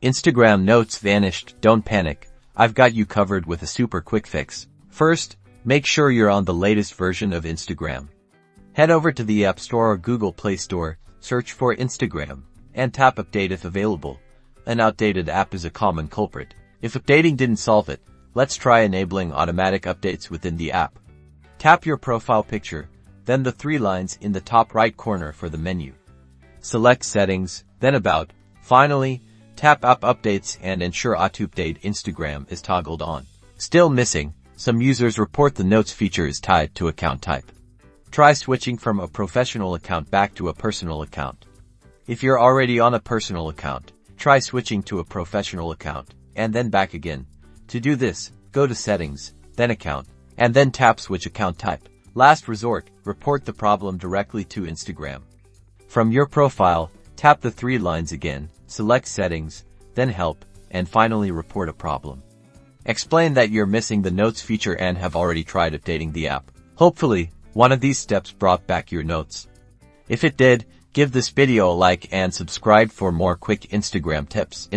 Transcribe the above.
Instagram notes vanished. Don't panic. I've got you covered with a super quick fix. First, make sure you're on the latest version of Instagram. Head over to the App Store or Google Play Store, search for Instagram, and tap Update if available. An outdated app is a common culprit. If updating didn't solve it, let's try enabling automatic updates within the app. Tap your profile picture, then the 3 lines in the top right corner for the menu. Select Settings, then About. Finally, tap App Updates and ensure Auto-Update Instagram is toggled on. Still missing? Some users report the Notes feature is tied to account type. Try switching from a professional account back to a personal account. If you're already on a personal account, try switching to a professional account, and then back again. To do this, go to Settings, then Account, and then tap Switch Account Type. Last resort, report the problem directly to Instagram. From your profile, tap the 3 lines again, select Settings, then Help, and finally report a problem. Explain that you're missing the Notes feature and have already tried updating the app. Hopefully, one of these steps brought back your notes. If it did, give this video a like and subscribe for more quick Instagram tips.